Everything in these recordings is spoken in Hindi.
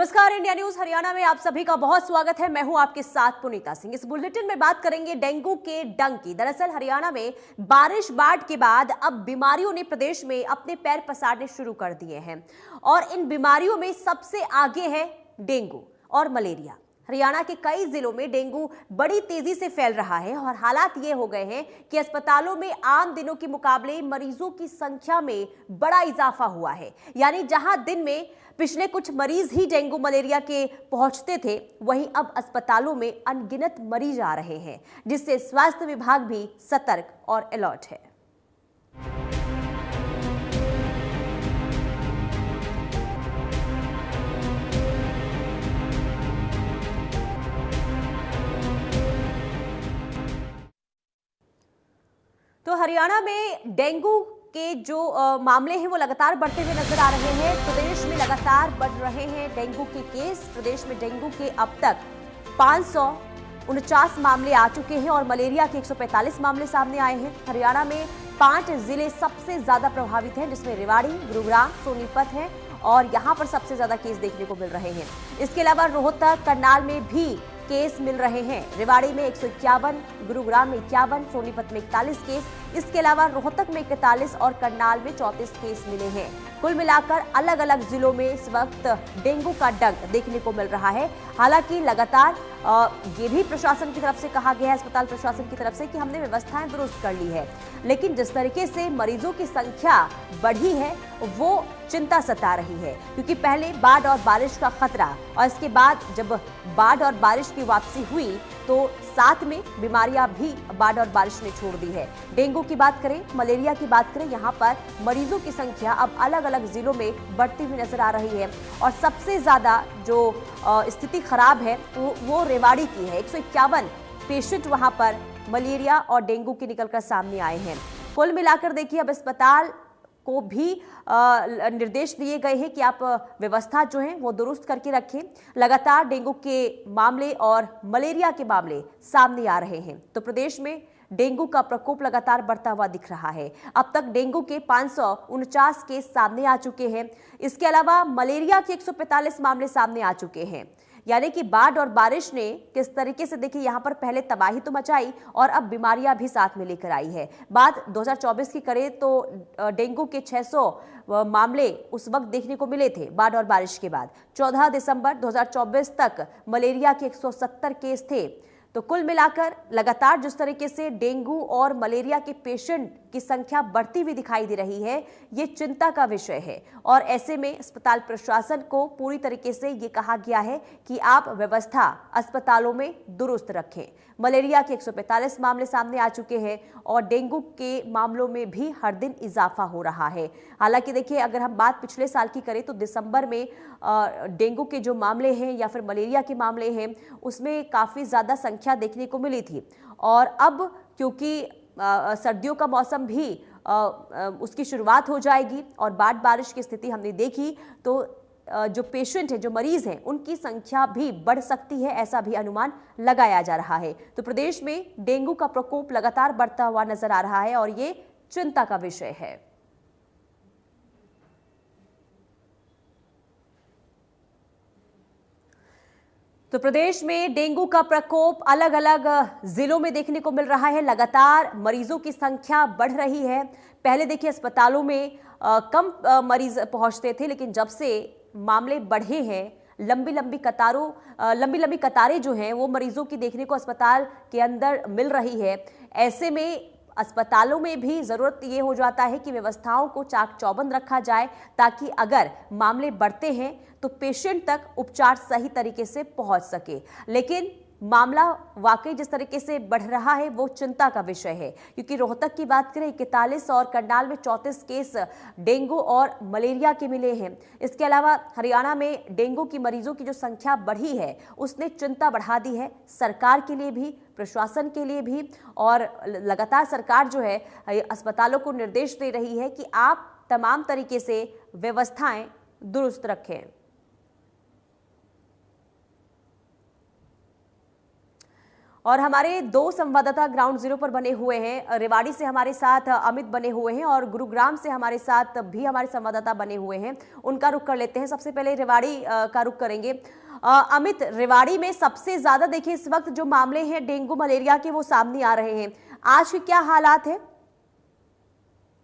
नमस्कार, इंडिया न्यूज हरियाणा में आप सभी का बहुत स्वागत है। मैं हूं आपके साथ पुनीता सिंह। इस बुलेटिन में बात करेंगे डेंगू के डंक की। दरअसल हरियाणा में बारिश बाढ़ के बाद अब बीमारियों ने प्रदेश में अपने पैर पसारने शुरू कर दिए हैं और इन बीमारियों में सबसे आगे है डेंगू और मलेरिया। हरियाणा के कई जिलों में डेंगू बड़ी तेजी से फैल रहा है और हालात ये हो गए हैं कि अस्पतालों में आम दिनों के मुकाबले मरीजों की संख्या में बड़ा इजाफा हुआ है। यानी जहां दिन में पिछले कुछ मरीज ही डेंगू मलेरिया के पहुंचते थे, वहीं अब अस्पतालों में अनगिनत मरीज आ रहे हैं, जिससे स्वास्थ्य विभाग भी सतर्क और अलर्ट है। तो हरियाणा में डेंगू के जो मामले हैं वो लगातार बढ़ते हुए नजर आ रहे हैं। प्रदेश में लगातार बढ़ रहे हैं डेंगू के केस। प्रदेश में डेंगू के अब तक 549 मामले आ चुके हैं और मलेरिया के 145 मामले सामने आए हैं। हरियाणा में 5 जिले सबसे ज्यादा प्रभावित हैं, जिसमें रेवाड़ी, गुरुग्राम, सोनीपत है और यहां पर सबसे ज्यादा केस देखने को मिल रहे हैं। इसके अलावा रोहतक, करनाल में भी केस मिल रहे हैं। रेवाड़ी में 151, गुरुग्राम में 51, सोनीपत में 41 केस। इसके अलावा रोहतक में 41 और करनाल में 34 केस मिले हैं। कुल मिलाकर अलग अलग जिलों में इस वक्त डेंगू का डंक देखने को मिल रहा है। हालांकि लगातार ये भी प्रशासन की तरफ से कहा गया है, अस्पताल प्रशासन की तरफ से, कि हमने व्यवस्थाएं दुरुस्त कर ली है, लेकिन जिस तरीके से मरीजों की संख्या बढ़ी है वो चिंता सता रही है। क्योंकि पहले बाढ़ और बारिश का खतरा और इसके बाद जब बाढ़ और बारिश की वापसी हुई तो साथ में बीमारियां भी बाढ़ और बारिश ने छोड़ दी है। डेंगू की बात करें, मलेरिया की बात करें, यहाँ पर मरीजों की संख्या अब अलग अलग जिलों में बढ़ती हुई नजर आ रही है और सबसे ज्यादा जो स्थिति खराब है वो रेवाड़ी की है। 151 पेशेंट वहां पर मलेरिया और डेंगू के निकलकर सामने आए हैं। कुल मिलाकर देखिए अब अस्पताल को भी निर्देश दिए गए हैं कि आप व्यवस्था जो है वो दुरुस्त करके रखें। लगातार डेंगू के मामले और मलेरिया के मामले सामने आ रहे हैं, तो प्रदेश में डेंगू का प्रकोप लगातार बढ़ता हुआ दिख रहा है। अब तक डेंगू के 549 केस सामने आ चुके हैं। इसके अलावा मलेरिया के 145 मामले सामने आ चुके हैं। यानी कि बाढ़ और बारिश ने किस तरीके से, देखिए यहां पर पहले तबाही तो मचाई और अब बीमारियां भी साथ में लेकर आई है। बात 2024 की करें तो डेंगू के 600 मामले उस वक्त देखने को मिले थे बाढ़ और बारिश के बाद। 14 दिसंबर 2024 तक मलेरिया के 170 केस थे। तो कुल मिलाकर लगातार जिस तरीके से डेंगू और मलेरिया के पेशेंट की संख्या बढ़ती हुई दिखाई दे रही है, ये चिंता का विषय है और ऐसे में अस्पताल प्रशासन को पूरी तरीके से ये कहा गया है कि आप व्यवस्था अस्पतालों में दुरुस्त रखें। मलेरिया के 145 मामले सामने आ चुके हैं और डेंगू के मामलों में भी हर दिन इजाफा हो रहा है। हालांकि देखिए अगर हम बात पिछले साल की करें तो दिसंबर में डेंगू के जो मामले हैं या फिर मलेरिया के मामले हैं उसमें काफ़ी ज़्यादा संख्या देखने को मिली थी और अब क्योंकि सर्दियों का मौसम भी उसकी शुरुआत हो जाएगी और बाढ़ बारिश की स्थिति हमने देखी तो जो पेशेंट है, जो मरीज हैं, उनकी संख्या भी बढ़ सकती है, ऐसा भी अनुमान लगाया जा रहा है। तो प्रदेश में डेंगू का प्रकोप लगातार बढ़ता हुआ नजर आ रहा है और ये चिंता का विषय है। तो प्रदेश में डेंगू का प्रकोप अलग अलग जिलों में देखने को मिल रहा है। लगातार मरीजों की संख्या बढ़ रही है। पहले देखिए अस्पतालों में कम मरीज पहुंचते थे, लेकिन जब से मामले बढ़े हैं, लंबी लंबी कतारें जो हैं वो मरीजों की देखने को अस्पताल के अंदर मिल रही है। ऐसे में अस्पतालों में भी ज़रूरत ये हो जाता है कि व्यवस्थाओं को चाक चौबंद रखा जाए ताकि अगर मामले बढ़ते हैं तो पेशेंट तक उपचार सही तरीके से पहुंच सके। लेकिन मामला वाकई जिस तरीके से बढ़ रहा है वो चिंता का विषय है, क्योंकि रोहतक की बात करें 41 और करनाल में 34 केस डेंगू और मलेरिया के मिले हैं। इसके अलावा हरियाणा में डेंगू की मरीजों की जो संख्या बढ़ी है उसने चिंता बढ़ा दी है सरकार के लिए भी, प्रशासन के लिए भी। और लगातार सरकार जो है अस्पतालों को निर्देश दे रही है कि आप तमाम तरीके से व्यवस्थाएं दुरुस्त रखें। और हमारे दो संवाददाता ग्राउंड जीरो पर बने हुए हैं। रेवाड़ी से हमारे साथ अमित बने हुए हैं और गुरुग्राम से हमारे साथ भी हमारे संवाददाता बने हुए हैं। उनका रुख कर लेते हैं। सबसे पहले रेवाड़ी का रुख करेंगे। अमित, रेवाड़ी में सबसे ज्यादा देखिए इस वक्त जो मामले हैं डेंगू मलेरिया के वो सामने आ रहे हैं। आज के क्या हालात है?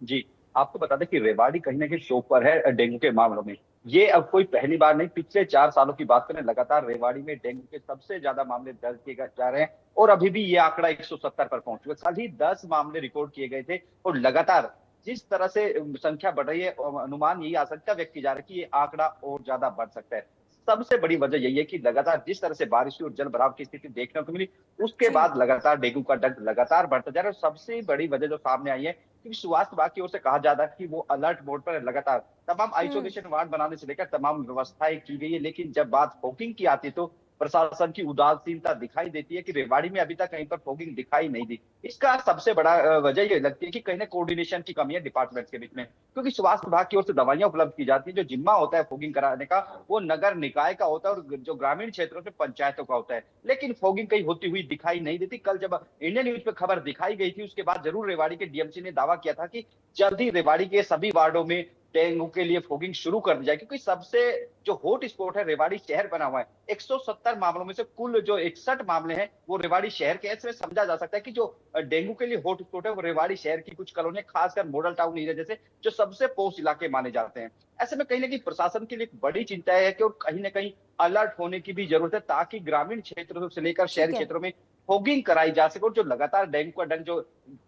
जी, आपको बता दें कि रेवाड़ी कहीं ना कहीं टॉप पर है डेंगू के मामलों में। ये अब कोई पहली बार नहीं, पिछले 4 सालों की बात करें, लगातार रेवाड़ी में डेंगू के सबसे ज्यादा मामले दर्ज किए जा रहे हैं और अभी भी ये आंकड़ा 170 पर पहुंच चुका है। साथ ही 10 मामले रिकॉर्ड किए गए थे और लगातार जिस तरह से संख्या बढ़ रही है, अनुमान यही आशंका व्यक्त की जा रही है कि ये आंकड़ा और ज्यादा बढ़ सकता है। सबसे बड़ी वजह यही है कि लगातार जिस तरह से बारिश हुई और जल भराव की स्थिति देखने को मिली, उसके बाद लगातार डेंगू का डंक लगातार बढ़ता जा रहा है। और सबसे बड़ी वजह जो सामने आई है, क्योंकि स्वास्थ्य विभाग की ओर से कहा जाता है कि वो अलर्ट मोड पर है, लगातार तमाम आइसोलेशन वार्ड बनाने से लेकर तमाम व्यवस्थाएं की गई है। लेकिन जब बात फॉगिंग की आती है तो प्रशासन की उदासीनता दिखाई देती है कि रेवाड़ी में अभी तक कहीं पर फॉगिंग दिखाई नहीं दी। इसका सबसे बड़ा वजह ये लगती है कि कहीं ना कोऑर्डिनेशन की कमी है डिपार्टमेंट के बीच में, क्योंकि स्वास्थ्य विभाग की ओर से दवाइयां उपलब्ध की जाती है। जो जिम्मा होता है फॉगिंग कराने का वो नगर निकाय का होता है और जो ग्रामीण क्षेत्रों में पंचायतों का होता है। लेकिन फॉगिंग कहीं होती हुई दिखाई नहीं देती। कल जब इंडियन न्यूज पे खबर दिखाई गई थी, उसके बाद जरूर रेवाड़ी के डीएमसी ने दावा किया था कि जल्द ही रेवाड़ी के सभी वार्डों में डेंगू के लिए फॉगिंग शुरू कर दी जाए, क्योंकि सबसे जो हॉट स्पॉट है रेवाड़ी शहर बना हुआ है। 170 मामलों में से कुल जो 61 मामले हैं वो रेवाड़ी शहर के। ऐसे में समझा जा सकता है कि जो डेंगू के लिए हॉट स्पॉट है वो रेवाड़ी शहर की कुछ कॉलोनी, खासकर मॉडल टाउन एरिया जैसे जो सबसे पॉश इलाके माने जाते हैं। ऐसे में कहीं ना कहीं प्रशासन के लिए एक बड़ी चिंता है कि और कहीं ना कहीं अलर्ट होने की भी जरूरत है, ताकि ग्रामीण क्षेत्रों से लेकर शहरी क्षेत्रों में फॉगिंग कराई जा सके और जो लगातार डेंगू का डंक जो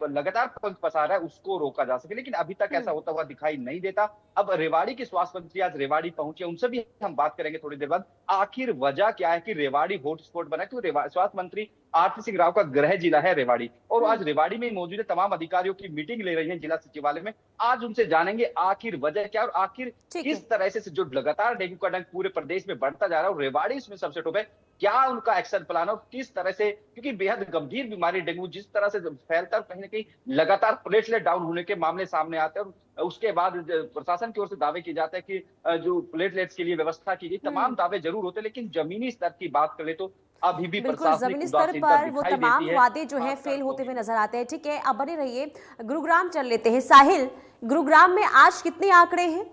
लगातार पंख पसार रहा है उसको रोका जा सके। लेकिन अभी तक ऐसा होता हुआ दिखाई नहीं देता। अब रेवाड़ी के स्वास्थ्य मंत्री आज रेवाड़ी पहुंचे, उनसे भी हम बात करेंगे थोड़ी देर बाद। आखिर वजह क्या है कि रेवाड़ी हॉटस्पॉट बना? क्योंकि स्वास्थ्य मंत्री आरती सिंह राव का गृह जिला है रेवाड़ी, और आज रेवाड़ी में मौजूद है, तमाम अधिकारियों की मीटिंग ले रही है जिला सचिवालय में। आज उनसे जानेंगे आखिर वजह क्या और आखिर किस तरह से जो लगातार डेंगू का डंक पूरे प्रदेश में बढ़ता जा रहा है और रेवाड़ी इसमें सबसे टॉप है, क्या उनका एक्शन प्लान है और किस तरह से, क्योंकि बेहद गंभीर बीमारी डेंगू जिस तरह से फैलता है, कहीं ना कहीं लगातार प्लेटलेट डाउन होने के मामले सामने आते हैं। और उसके बाद प्रशासन की ओर से दावे किए जाते हैं कि जो प्लेटलेट्स के लिए व्यवस्था की गई, तमाम दावे जरूर होते हैं, लेकिन जमीनी स्तर की बात करें तो अभी भी बिल्कुल जमीनी स्तर पर वो तमाम वादे जो है फेल होते हुए नजर आते हैं। ठीक है, अब बने रहिए। गुरुग्राम चल लेते हैं। साहिल, गुरुग्राम में आज कितने आंकड़े हैं?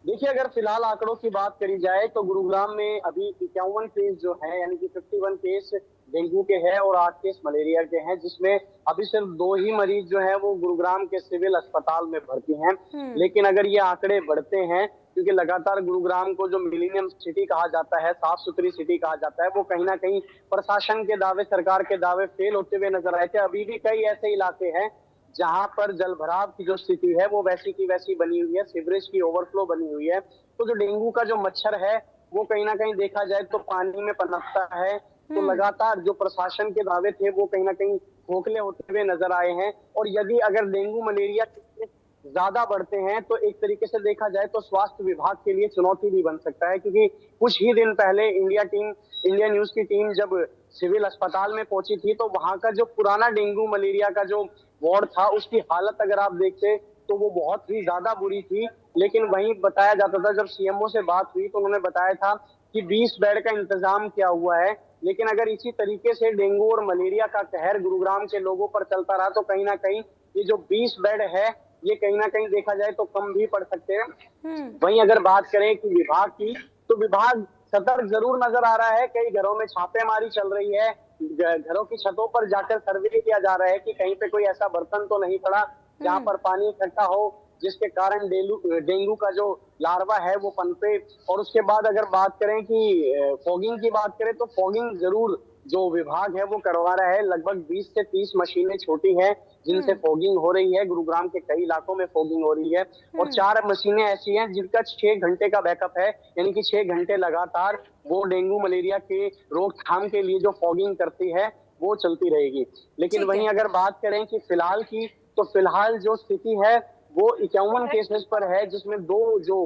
देखिए, अगर फिलहाल आंकड़ों की बात करी जाए तो गुरुग्राम में अभी 51 केस जो है, यानी कि 51 केस डेंगू के हैं और 8 केस मलेरिया के हैं, जिसमें अभी सिर्फ 2 ही मरीज जो है वो गुरुग्राम के सिविल अस्पताल में भर्ती हैं। लेकिन अगर ये आंकड़े बढ़ते हैं, क्योंकि लगातार गुरुग्राम को जो मिलेनियम सिटी कहा जाता है, साफ सुथरी सिटी कहा जाता है, वो कहीं ना कहीं प्रशासन के दावे, सरकार के दावे फेल होते हुए नजर आए थे। अभी भी कई ऐसे इलाके हैं जहां पर जल भराव की जो स्थिति है वो वैसी की वैसी बनी हुई है, सीवरेज की ओवरफ्लो बनी हुई है। तो जो डेंगू का जो मच्छर है वो कहीं ना कहीं देखा जाए तो पानी में पनपता है। तो लगातार जो प्रशासन के दावे थे वो कहीं ना कहीं खोखले होते हुए नजर आए हैं। और यदि अगर डेंगू मलेरिया ज्यादा बढ़ते हैं तो एक तरीके से देखा जाए तो स्वास्थ्य विभाग के लिए चुनौती भी बन सकता है, क्योंकि कुछ ही दिन पहले इंडिया न्यूज की टीम जब सिविल अस्पताल में पहुंची थी तो वहां का जो पुराना डेंगू मलेरिया का जो वार्ड था उसकी हालत अगर आप देखते तो वो बहुत ही ज्यादा बुरी थी। लेकिन वहीं बताया जाता था, जब सीएमओ से बात हुई तो उन्होंने बताया था कि 20 बेड का इंतजाम किया हुआ है। लेकिन अगर इसी तरीके से डेंगू और मलेरिया का कहर गुरुग्राम के लोगों पर चलता रहा तो कहीं ना कहीं ये जो 20 बेड है ये कहीं ना कहीं देखा जाए तो कम भी पड़ सकते हैं। वहीं अगर बात करें कि विभाग की, तो विभाग सतर्क जरूर नजर आ रहा है। कई घरों में छापेमारी चल रही है, घरों की छतों पर जाकर सर्वे किया जा रहा है कि कहीं पे कोई ऐसा बर्तन तो नहीं पड़ा जहां पर पानी इकट्ठा हो जिसके कारण डेंगू का जो लार्वा है वो पनपे। और उसके बाद अगर बात करें कि फॉगिंग की बात करें तो फॉगिंग जरूर जो विभाग है वो करवा रहा है। लगभग 20 से 30 मशीनें छोटी हैं जिनसे फॉगिंग हो रही है। गुरुग्राम के कई इलाकों में फॉगिंग हो रही है और 4 मशीनें ऐसी हैं जिनका 6 घंटे का बैकअप है, यानी कि 6 घंटे लगातार वो डेंगू मलेरिया के रोकथाम के लिए जो फॉगिंग करती है वो चलती रहेगी। लेकिन वहीं अगर बात करें कि फिलहाल की, तो फिलहाल जो स्थिति है वो 51 केसेस पर है, जिसमें 2 जो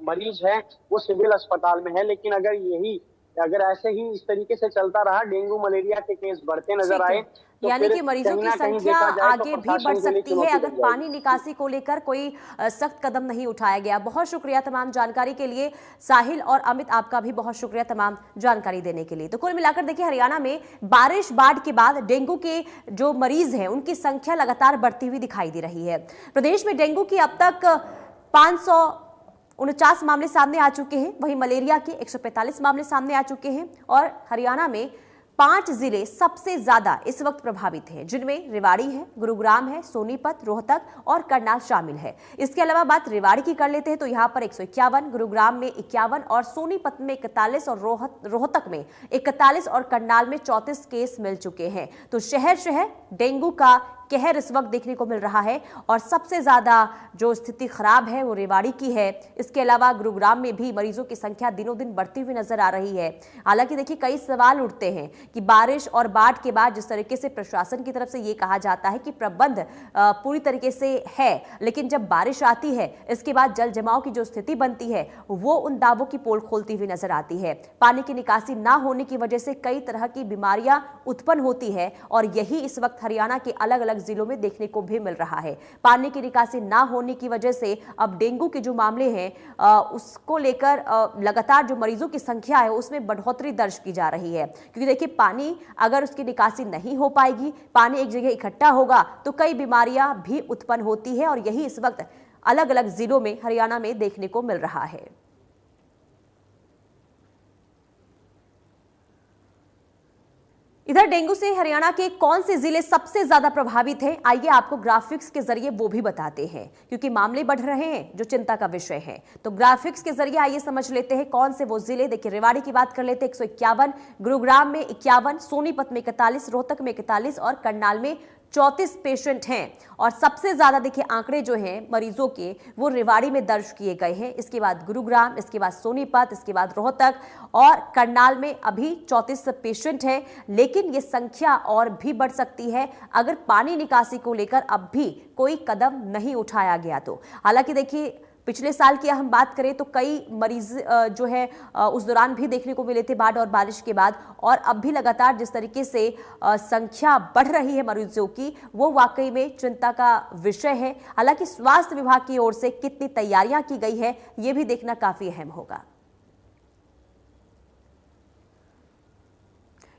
मरीज हैं वो सिविल अस्पताल में है। लेकिन अगर यही अगर ऐसे ही इस तरीके से चलता रहा, डेंगू मलेरिया के केस बढ़ते नजर ठीक आए, है, तो यानी फिर कि मरीजों कहीं की ना कहीं संख्या देखा जाए तो आगे भी बढ़ प्रशासन के लिए सकती है चुनौती अगर बन पानी जाएगी। निकासी को लेकर कोई सख्त कदम नहीं उठाया गया। बहुत शुक्रिया तमाम जानकारी के लिए साहिल और अमित, आपका भी बहुत शुक्रिया तमाम जानकारी देने के लिए। तो कुल मिलाकर देखिए, हरियाणा में बारिश बाढ़ के बाद डेंगू के जो मरीज हैं उनकी संख्या लगातार बढ़ती हुई दिखाई दे रही है। प्रदेश में डेंगू की अब तक 549 मामले सामने आ चुके हैं, वहीं मलेरिया के 145 मामले सामने आ चुके हैं और हरियाणा में 5 जिले सबसे ज्यादा इस वक्त प्रभावित हैं, जिनमें रेवाड़ी है, गुरुग्राम है, सोनीपत, रोहतक और करनाल शामिल है। इसके अलावा बात रेवाड़ी की कर लेते हैं तो यहां पर 151, गुरुग्राम में 51 और सोनीपत में 41 और रोहतक में 41 और करनाल में 34 केस मिल चुके हैं। तो शहर शहर डेंगू का कहर इस वक्त देखने को मिल रहा है और सबसे ज्यादा जो स्थिति खराब है वो रेवाड़ी की है। इसके अलावा गुरुग्राम में भी मरीजों की संख्या दिनों दिन बढ़ती हुई नजर आ रही है। हालांकि देखिए, कई सवाल उठते हैं कि बारिश और बाढ़ के बाद जिस तरीके से प्रशासन की तरफ से ये कहा जाता है कि प्रबंध पूरी तरीके से है, लेकिन जब बारिश आती है इसके बाद जल जमाव की जो स्थिति बनती है वो उन दावों की पोल खोलती हुई नजर आती है। पानी की निकासी ना होने की वजह से कई तरह की बीमारियां उत्पन्न होती है और यही इस वक्त हरियाणा के अलग अलग जिलों में देखने को भी मिल रहा है। पानी की निकासी ना होने की वजह से अब डेंगू के जो मामले हैं उसको लेकर लगातार जो मरीजों की संख्या है उसमें बढ़ोतरी दर्ज की जा रही है, क्योंकि देखिए, पानी अगर उसकी निकासी नहीं हो पाएगी, पानी एक जगह इकट्ठा होगा तो कई बीमारियां भी उत्पन्न होती है और यही इस वक्त अलग अलग जिलों में हरियाणा में देखने को मिल रहा है। इधर डेंगू से हरियाणा के कौन से जिले सबसे ज्यादा प्रभावित हैं, आइए आपको ग्राफिक्स के जरिए वो भी बताते हैं, क्योंकि मामले बढ़ रहे हैं जो चिंता का विषय है। तो ग्राफिक्स के जरिए आइए समझ लेते हैं कौन से वो जिले। देखिए, रेवाड़ी की बात कर लेते हैं 151, गुरुग्राम में 51, सोनीपत में 41, रोहतक में 41 और करनाल में 34 पेशेंट हैं। और सबसे ज्यादा देखिए आंकड़े जो हैं मरीजों के वो रेवाड़ी में दर्ज किए गए हैं, इसके बाद गुरुग्राम, इसके बाद सोनीपत, इसके बाद रोहतक और करनाल में अभी 34 पेशेंट हैं। लेकिन ये संख्या और भी बढ़ सकती है अगर पानी निकासी को लेकर अब भी कोई कदम नहीं उठाया गया तो। हालांकि देखिए, पिछले साल की हम बात करें तो कई मरीज जो है उस दौरान भी देखने को मिले थे बाढ़ और बारिश के बाद, और अब भी लगातार जिस तरीके से संख्या बढ़ रही है मरीजों की वो वाकई में चिंता का विषय है। हालांकि स्वास्थ्य विभाग की ओर से कितनी तैयारियां की गई है ये भी देखना काफी अहम होगा।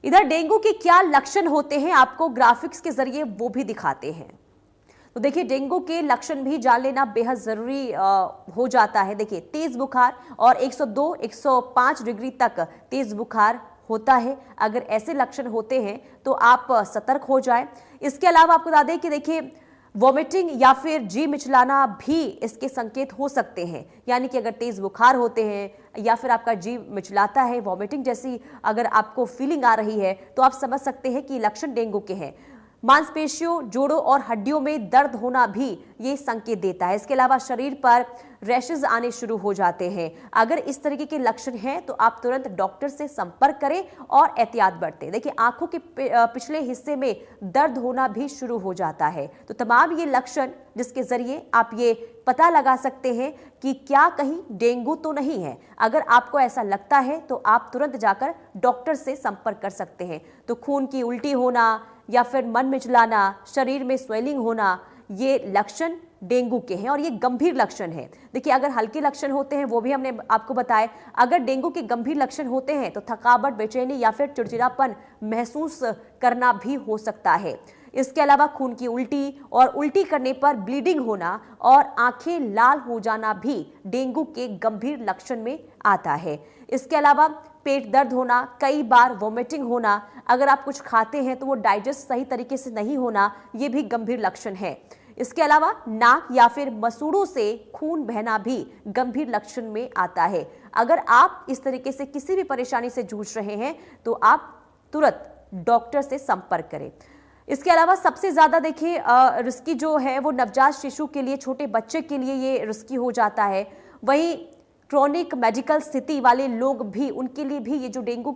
इधर डेंगू के क्या लक्षण होते हैं आपको ग्राफिक्स के जरिए वो भी दिखाते हैं। तो देखिए, डेंगू के लक्षण भी जान लेना बेहद जरूरी हो जाता है। देखिए, तेज बुखार और 102, 105 डिग्री तक तेज बुखार होता है। अगर ऐसे लक्षण होते हैं तो आप सतर्क हो जाएं। इसके अलावा आपको बता दें कि देखिए, वॉमिटिंग या फिर जी मिचलाना भी इसके संकेत हो सकते हैं। यानी कि अगर तेज बुखार होते हैं या फिर आपका जी मिचलाता है, वॉमिटिंग जैसी अगर आपको फीलिंग आ रही है तो आप समझ सकते हैं कि लक्षण डेंगू के हैं। मांसपेशियों, जोड़ों और हड्डियों में दर्द होना भी ये संकेत देता है। इसके अलावा शरीर पर रैशेज आने शुरू हो जाते हैं। अगर इस तरीके के लक्षण हैं तो आप तुरंत डॉक्टर से संपर्क करें और एहतियात बरतें। देखिए, आंखों के पिछले हिस्से में दर्द होना भी शुरू हो जाता है। तो तमाम ये लक्षण जिसके जरिए आप ये पता लगा सकते हैं कि क्या कहीं डेंगू तो नहीं है। अगर आपको ऐसा लगता है तो आप तुरंत जाकर डॉक्टर से संपर्क कर सकते हैं। तो खून की उल्टी होना या फिर मन मिचलाना, शरीर में स्वेलिंग होना, ये लक्षण डेंगू के हैं और ये गंभीर लक्षण है। देखिए, अगर हल्के लक्षण होते हैं वो भी हमने आपको बताए। अगर डेंगू के गंभीर लक्षण होते हैं तो थकावट, बेचैनी या फिर चिड़चिड़ापन महसूस करना भी हो सकता है। इसके अलावा खून की उल्टी और उल्टी करने पर ब्लीडिंग होना और आंखें लाल हो जाना भी डेंगू के गंभीर लक्षण में आता है। इसके अलावा पेट दर्द होना, कई बार वोमिटिंग होना, अगर आप कुछ खाते हैं तो वो डाइजेस्ट सही तरीके से नहीं होना, ये भी गंभीर लक्षण है। इसके अलावा नाक या फिर मसूड़ों से खून बहना भी गंभीर लक्षण में आता है। अगर आप इस तरीके से किसी भी परेशानी से जूझ रहे हैं तो आप तुरंत डॉक्टर से संपर्क करें। इसके अलावा सबसे ज्यादा देखिए रिस्की जो है वो नवजात शिशु के लिए, छोटे बच्चे के लिए ये रिस्की हो जाता है। वहीं क्रॉनिक मेडिकल स्थिति वाले लोग भी, उनके लिए भी ये जो डेंगू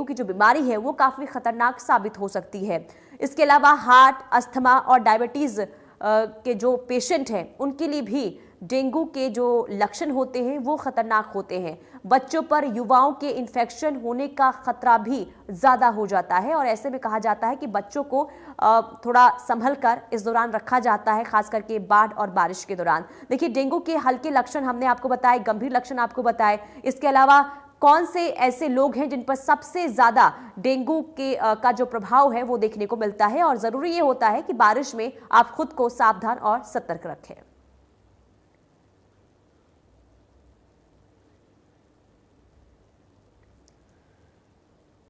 की जो बीमारी है वो काफ़ी खतरनाक साबित हो सकती है। इसके अलावा हार्ट, अस्थमा और डायबिटीज़ के जो पेशेंट हैं उनके लिए भी डेंगू के जो लक्षण होते हैं वो खतरनाक होते हैं। बच्चों पर, युवाओं के इन्फेक्शन होने का खतरा भी ज्यादा हो जाता है। और ऐसे में कहा जाता है कि बच्चों को थोड़ा संभल कर इस दौरान रखा जाता है, खास करके बाढ़ और बारिश के दौरान। देखिए, डेंगू के हल्के लक्षण हमने आपको बताए, गंभीर लक्षण आपको बताए। इसके अलावा कौन से ऐसे लोग हैं जिन पर सबसे ज्यादा डेंगू के का जो प्रभाव है वो देखने को मिलता है, और जरूरी ये होता है कि बारिश में आप खुद को सावधान और सतर्क रखें।